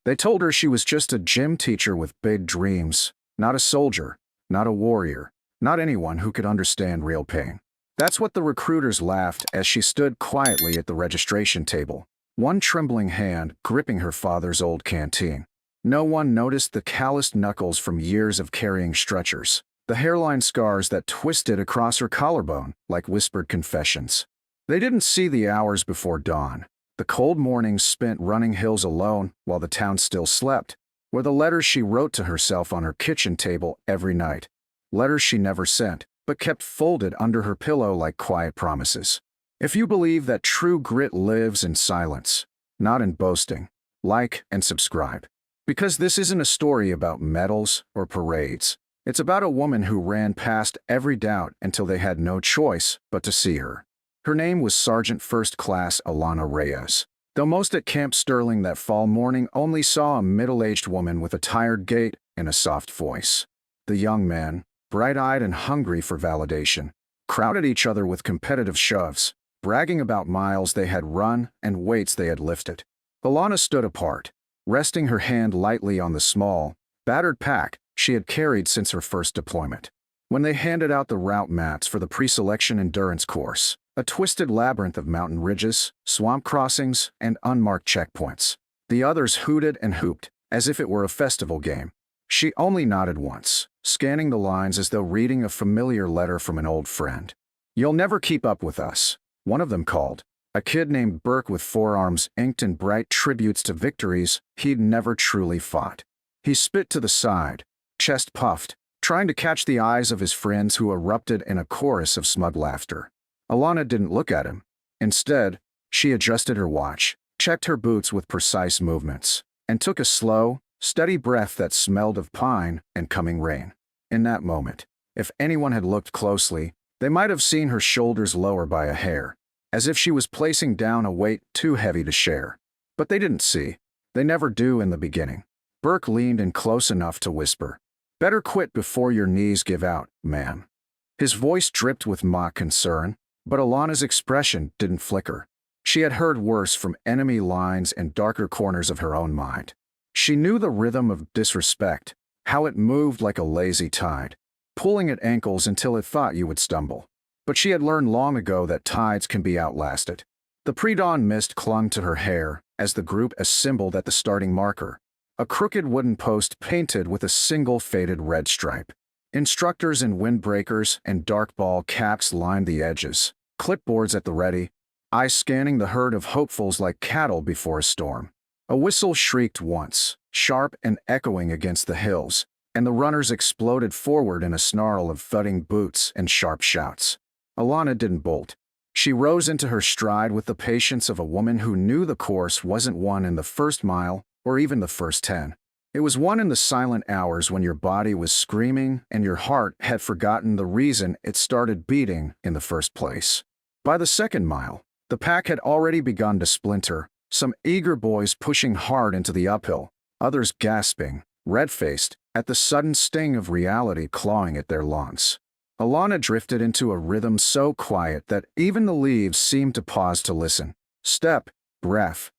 They told her she was just a gym teacher with big dreams, not a soldier, not a warrior, not anyone who could understand real pain. That's what the recruiters laughed as she stood quietly at the registration table, one trembling hand gripping her father's old canteen. No one noticed the calloused knuckles from years of carrying stretchers, the hairline scars that twisted across her collarbone like whispered confessions. They didn't see the hours before dawn, the cold mornings spent running hills alone while the town still slept, or the letters she wrote to herself on her kitchen table every night. Letters she never sent, but kept folded under her pillow like quiet promises. If you believe that true grit lives in silence, not in boasting, like and subscribe. Because this isn't a story about medals or parades. It's about a woman who ran past every doubt until they had no choice but to see her. Her name was Sergeant First Class Alana Reyes. Though most at Camp Sterling that fall morning only saw a middle-aged woman with a tired gait and a soft voice. The young men, bright-eyed and hungry for validation, crowded each other with competitive shoves, bragging about miles they had run and weights they had lifted. Alana stood apart, resting her hand lightly on the small, battered pack she had carried since her first deployment. When they handed out the route mats for the pre-selection endurance course, a twisted labyrinth of mountain ridges, swamp crossings, and unmarked checkpoints, the others hooted and hooped as if it were a festival game. She only nodded once, scanning the lines as though reading a familiar letter from an old friend. "You'll never keep up with us," one of them called. A kid named Burke with forearms inked in bright tributes to victories he'd never truly fought. He spit to the side, chest puffed, trying to catch the eyes of his friends who erupted in a chorus of smug laughter. Alana didn't look at him. Instead, she adjusted her watch, checked her boots with precise movements, and took a slow, steady breath that smelled of pine and coming rain. In that moment, if anyone had looked closely, they might have seen her shoulders lower by a hair, as if she was placing down a weight too heavy to share. But they didn't see. They never do in the beginning. Burke leaned in close enough to whisper, "Better quit before your knees give out, ma'am." His voice dripped with mock concern, but Alana's expression didn't flicker. She had heard worse from enemy lines and darker corners of her own mind. She knew the rhythm of disrespect, how it moved like a lazy tide, pulling at ankles until it thought you would stumble. But she had learned long ago that tides can be outlasted. The pre-dawn mist clung to her hair as the group assembled at the starting marker, a crooked wooden post painted with a single faded red stripe. Instructors in windbreakers and dark ball caps lined the edges, clipboards at the ready, eyes scanning the herd of hopefuls like cattle before a storm. A whistle shrieked once, sharp and echoing against the hills, and the runners exploded forward in a snarl of thudding boots and sharp shouts. Alana didn't bolt. She rose into her stride with the patience of a woman who knew the course wasn't won in the first mile or even the first 10. It was won in the silent hours when your body was screaming and your heart had forgotten the reason it started beating in the first place. By the second mile, the pack had already begun to splinter, some eager boys pushing hard into the uphill, others gasping, red-faced, at the sudden sting of reality clawing at their lungs. Alana drifted into a rhythm so quiet that even the leaves seemed to pause to listen. Step, breath,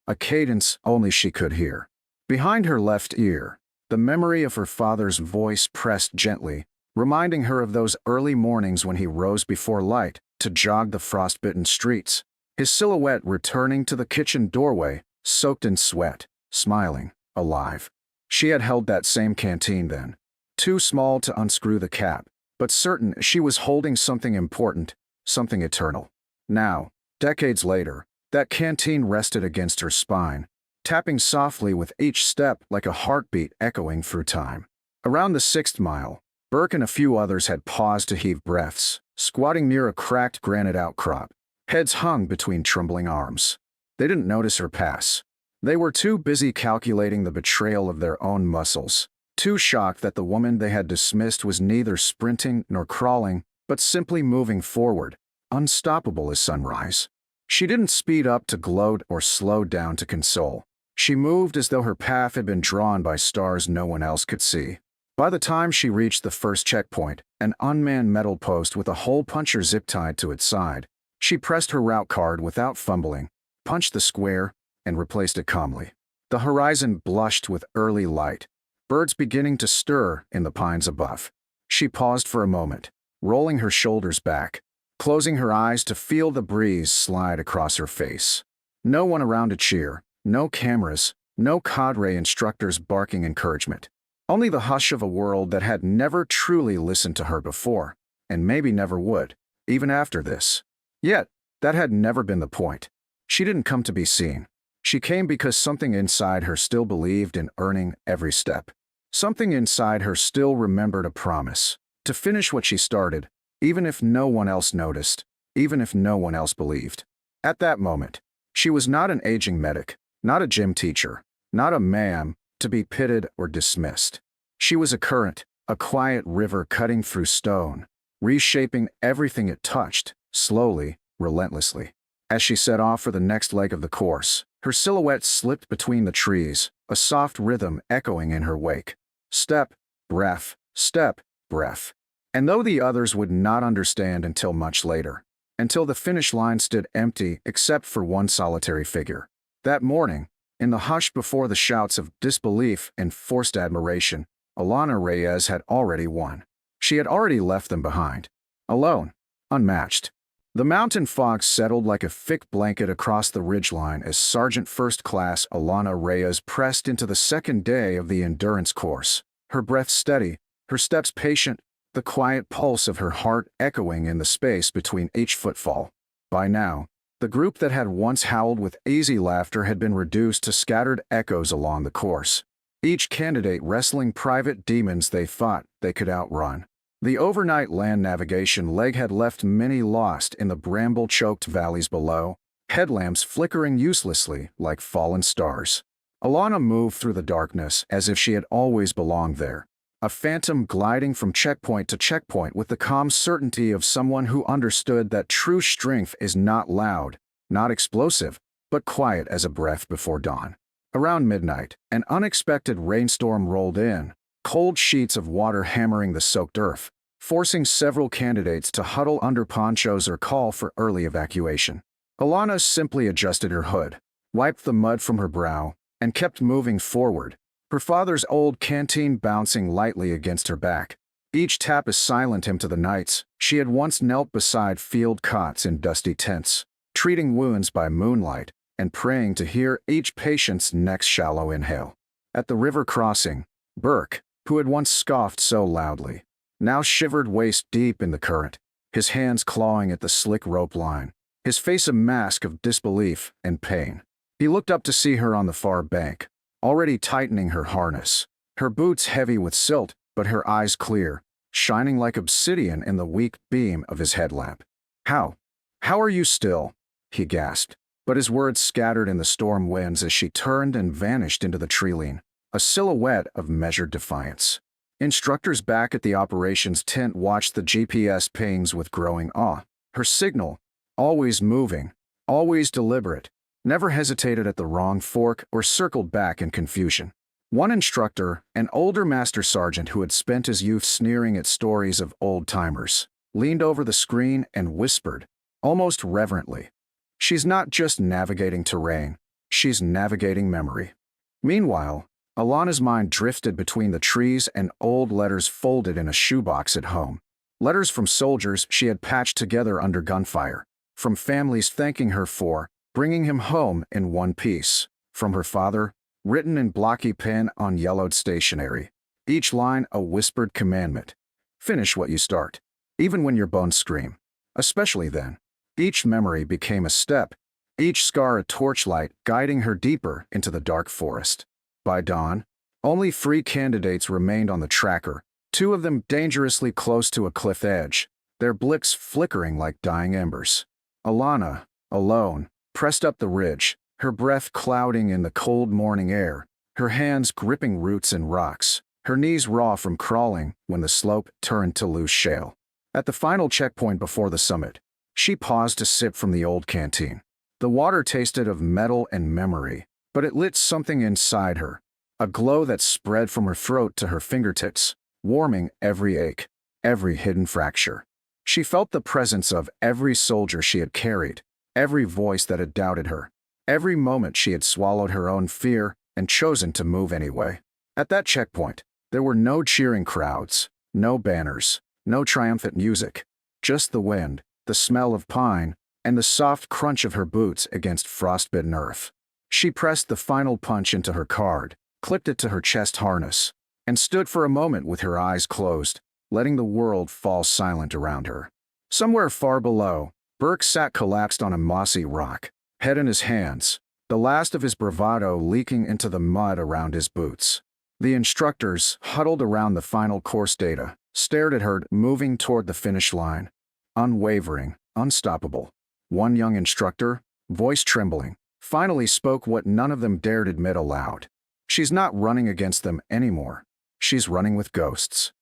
a cadence only she could hear. Behind her left ear, the memory of her father's voice pressed gently, reminding her of those early mornings when he rose before light to jog the frostbitten streets, his silhouette returning to the kitchen doorway, soaked in sweat, smiling, alive. She had held that same canteen then, too small to unscrew the cap, but certain she was holding something important, something eternal. Now, decades later, that canteen rested against her spine, tapping softly with each step like a heartbeat echoing through time. Around the 6th mile, Burke and a few others had paused to heave breaths, squatting near a cracked granite outcrop, heads hung between trembling arms. They didn't notice her pass. They were too busy calculating the betrayal of their own muscles, too shocked that the woman they had dismissed was neither sprinting nor crawling, but simply moving forward, unstoppable as sunrise. She didn't speed up to gloat or slow down to console. She moved as though her path had been drawn by stars no one else could see. By the time she reached the first checkpoint, an unmanned metal post with a hole puncher zip tied to its side, she pressed her route card without fumbling, punched the square, and replaced it calmly. The horizon blushed with early light, birds beginning to stir in the pines above. She paused for a moment, rolling her shoulders back, closing her eyes to feel the breeze slide across her face. No one around to cheer, no cameras, no cadre instructors barking encouragement. Only the hush of a world that had never truly listened to her before, and maybe never would, even after this. Yet, that had never been the point. She didn't come to be seen. She came because something inside her still believed in earning every step. Something inside her still remembered a promise, to finish what she started, even if no one else noticed, even if no one else believed. At that moment, she was not an aging medic, not a gym teacher, not a ma'am, to be pitted or dismissed. She was a current, a quiet river cutting through stone, reshaping everything it touched, slowly, relentlessly. As she set off for the next leg of the course, her silhouette slipped between the trees, a soft rhythm echoing in her wake. Step, breath, step, breath. And though the others would not understand until much later, until the finish line stood empty except for one solitary figure. That morning, in the hush before the shouts of disbelief and forced admiration, Alana Reyes had already won. She had already left them behind. Alone. Unmatched. The mountain fog settled like a thick blanket across the ridgeline as Sergeant First Class Alana Reyes pressed into the second day of the endurance course. Her breath steady, her steps patient, the quiet pulse of her heart echoing in the space between each footfall. By now, the group that had once howled with easy laughter had been reduced to scattered echoes along the course, each candidate wrestling private demons they thought they could outrun. The overnight land navigation leg had left many lost in the bramble-choked valleys below, headlamps flickering uselessly like fallen stars. Alana moved through the darkness as if she had always belonged there, a phantom gliding from checkpoint to checkpoint with the calm certainty of someone who understood that true strength is not loud, not explosive, but quiet as a breath before dawn. Around midnight, an unexpected rainstorm rolled in, cold sheets of water hammering the soaked earth, forcing several candidates to huddle under ponchos or call for early evacuation. Alana simply adjusted her hood, wiped the mud from her brow, and kept moving forward, her father's old canteen bouncing lightly against her back. Each tap as silent into the nights she had once knelt beside field cots in dusty tents, treating wounds by moonlight and praying to hear each patient's next shallow inhale. At the river crossing, Burke, who had once scoffed so loudly, now shivered waist-deep in the current, his hands clawing at the slick rope line, his face a mask of disbelief and pain. He looked up to see her on the far bank, already tightening her harness, her boots heavy with silt, but her eyes clear, shining like obsidian in the weak beam of his headlamp. How are you still?" he gasped, but his words scattered in the storm winds as she turned and vanished into the treeline, a silhouette of measured defiance. Instructors back at the operations tent watched the GPS pings with growing awe. Her signal, always moving, always deliberate, never hesitated at the wrong fork or circled back in confusion. One instructor, an older master sergeant who had spent his youth sneering at stories of old-timers, leaned over the screen and whispered, almost reverently, "She's not just navigating terrain, she's navigating memory." Meanwhile, Alana's mind drifted between the trees and old letters folded in a shoebox at home. Letters from soldiers she had patched together under gunfire, from families thanking her for bringing him home in one piece, from her father, written in blocky pen on yellowed stationery, each line a whispered commandment. Finish what you start, even when your bones scream. Especially then. Each memory became a step, each scar a torchlight guiding her deeper into the dark forest. By dawn, only 3 candidates remained on the tracker, 2 of them dangerously close to a cliff edge, their blicks flickering like dying embers. Alana, alone, pressed up the ridge, her breath clouding in the cold morning air, her hands gripping roots and rocks, her knees raw from crawling when the slope turned to loose shale. At the final checkpoint before the summit, she paused to sip from the old canteen. The water tasted of metal and memory, but it lit something inside her, a glow that spread from her throat to her fingertips, warming every ache, every hidden fracture. She felt the presence of every soldier she had carried, every voice that had doubted her, Every moment she had swallowed her own fear and chosen to move anyway. At that checkpoint, there were no cheering crowds, no banners, no triumphant music, just the wind, the smell of pine, and the soft crunch of her boots against frostbitten earth. She pressed the final punch into her card, clipped it to her chest harness, and stood for a moment with her eyes closed, letting the world fall silent around her. Somewhere far below, Burke sat collapsed on a mossy rock, head in his hands, the last of his bravado leaking into the mud around his boots. The instructors, huddled around the final course data, stared at her moving toward the finish line, unwavering, unstoppable. One young instructor, voice trembling, finally spoke what none of them dared admit aloud. She's not running against them anymore. She's running with ghosts.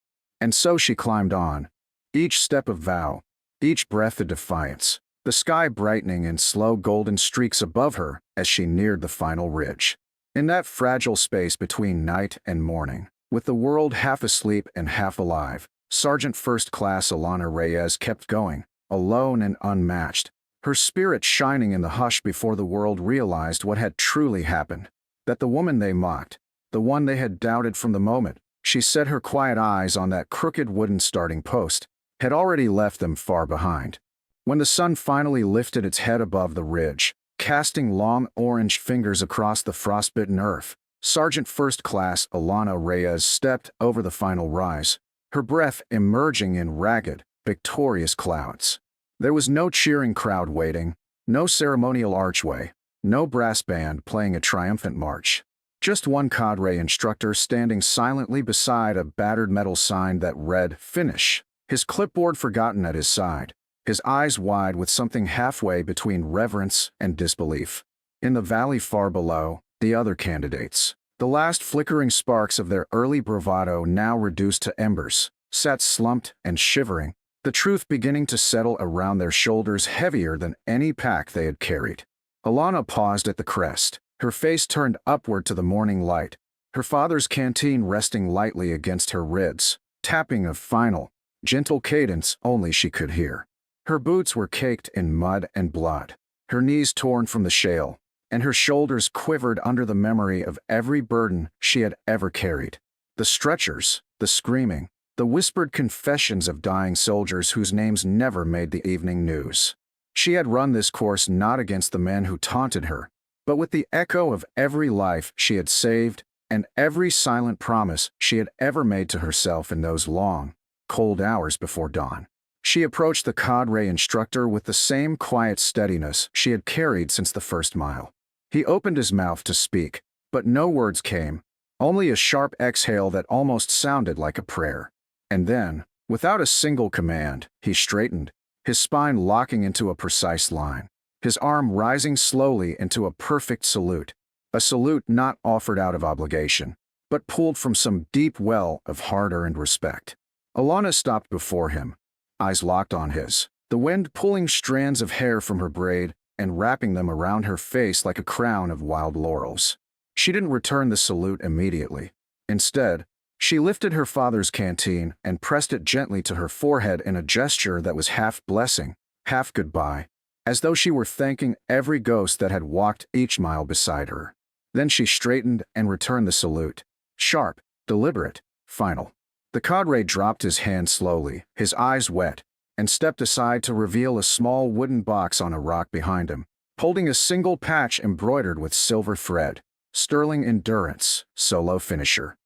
And so she climbed on, each step a vow, each breath a defiance, the sky brightening in slow golden streaks above her as she neared the final ridge. In that fragile space between night and morning, with the world half asleep and half alive, Sergeant First Class Alana Reyes kept going, alone and unmatched, her spirit shining in the hush before the world realized what had truly happened. That the woman they mocked, the one they had doubted from the moment she set her quiet eyes on that crooked wooden starting post, had already left them far behind. When the sun finally lifted its head above the ridge, casting long orange fingers across the frostbitten earth, Sergeant First Class Alana Reyes stepped over the final rise, her breath emerging in ragged, victorious clouds. There was no cheering crowd waiting, no ceremonial archway, no brass band playing a triumphant march. Just one cadre instructor standing silently beside a battered metal sign that read, "Finish," his clipboard forgotten at his side, his eyes wide with something halfway between reverence and disbelief. In the valley far below, the other candidates, the last flickering sparks of their early bravado now reduced to embers, sat slumped and shivering, the truth beginning to settle around their shoulders heavier than any pack they had carried. Alana paused at the crest, her face turned upward to the morning light, her father's canteen resting lightly against her ribs, tapping of final, gentle cadence only she could hear. Her boots were caked in mud and blood, her knees torn from the shale, and her shoulders quivered under the memory of every burden she had ever carried. The stretchers, the screaming, the whispered confessions of dying soldiers whose names never made the evening news. She had run this course not against the men who taunted her, but with the echo of every life she had saved and every silent promise she had ever made to herself in those long, cold hours before dawn. She approached the cadre instructor with the same quiet steadiness she had carried since the first mile. He opened his mouth to speak, but no words came, only a sharp exhale that almost sounded like a prayer. And then, without a single command, he straightened, his spine locking into a precise line, his arm rising slowly into a perfect salute, a salute not offered out of obligation, but pulled from some deep well of hard-earned respect. Alana stopped before him, eyes locked on his, the wind pulling strands of hair from her braid and wrapping them around her face like a crown of wild laurels. She didn't return the salute immediately. Instead, she lifted her father's canteen and pressed it gently to her forehead in a gesture that was half blessing, half goodbye, as though she were thanking every ghost that had walked each mile beside her. Then she straightened and returned the salute, sharp, deliberate, final. The cadre dropped his hand slowly, his eyes wet, and stepped aside to reveal a small wooden box on a rock behind him, holding a single patch embroidered with silver thread, Sterling Endurance, Solo Finisher.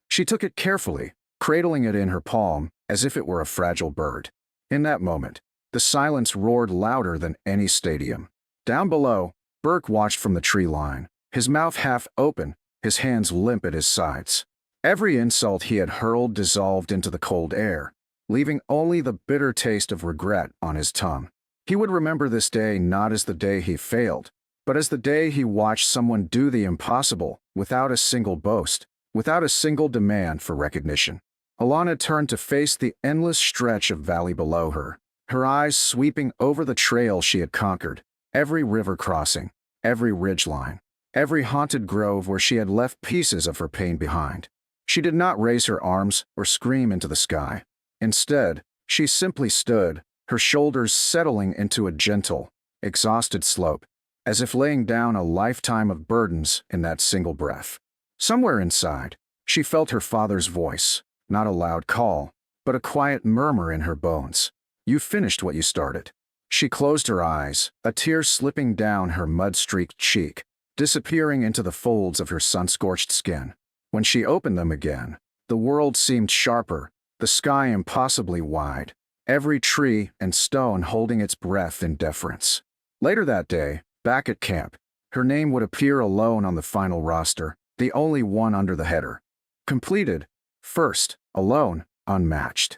She took it carefully, cradling it in her palm as if it were a fragile bird. In that moment, the silence roared louder than any stadium. Down below, Burke watched from the tree line, his mouth half open, his hands limp at his sides. Every insult he had hurled dissolved into the cold air, leaving only the bitter taste of regret on his tongue. He would remember this day not as the day he failed, but as the day he watched someone do the impossible without a single boast, without a single demand for recognition. Alana turned to face the endless stretch of valley below her, her eyes sweeping over the trail she had conquered, every river crossing, every ridgeline, every haunted grove where she had left pieces of her pain behind. She did not raise her arms or scream into the sky. Instead, she simply stood, her shoulders settling into a gentle, exhausted slope, as if laying down a lifetime of burdens in that single breath. Somewhere inside, she felt her father's voice, not a loud call, but a quiet murmur in her bones. You finished what you started. She closed her eyes, a tear slipping down her mud-streaked cheek, disappearing into the folds of her sun-scorched skin. When she opened them again, the world seemed sharper, the sky impossibly wide, every tree and stone holding its breath in deference. Later that day, back at camp, her name would appear alone on the final roster, the only one under the header. Completed, first, alone, unmatched.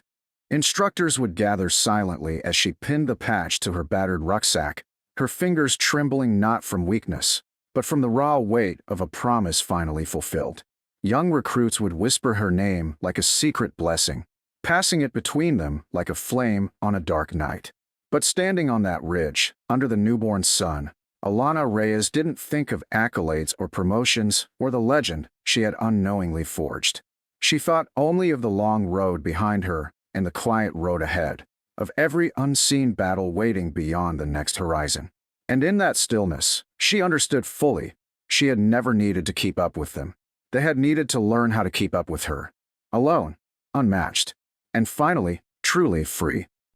Instructors would gather silently as she pinned the patch to her battered rucksack, her fingers trembling not from weakness, but from the raw weight of a promise finally fulfilled. Young recruits would whisper her name like a secret blessing, passing it between them like a flame on a dark night. But standing on that ridge, under the newborn sun, Alana Reyes didn't think of accolades or promotions or the legend she had unknowingly forged. She thought only of the long road behind her and the quiet road ahead, of every unseen battle waiting beyond the next horizon. And in that stillness, she understood fully, she had never needed to keep up with them. They had needed to learn how to keep up with her. Alone, unmatched, and finally, truly free.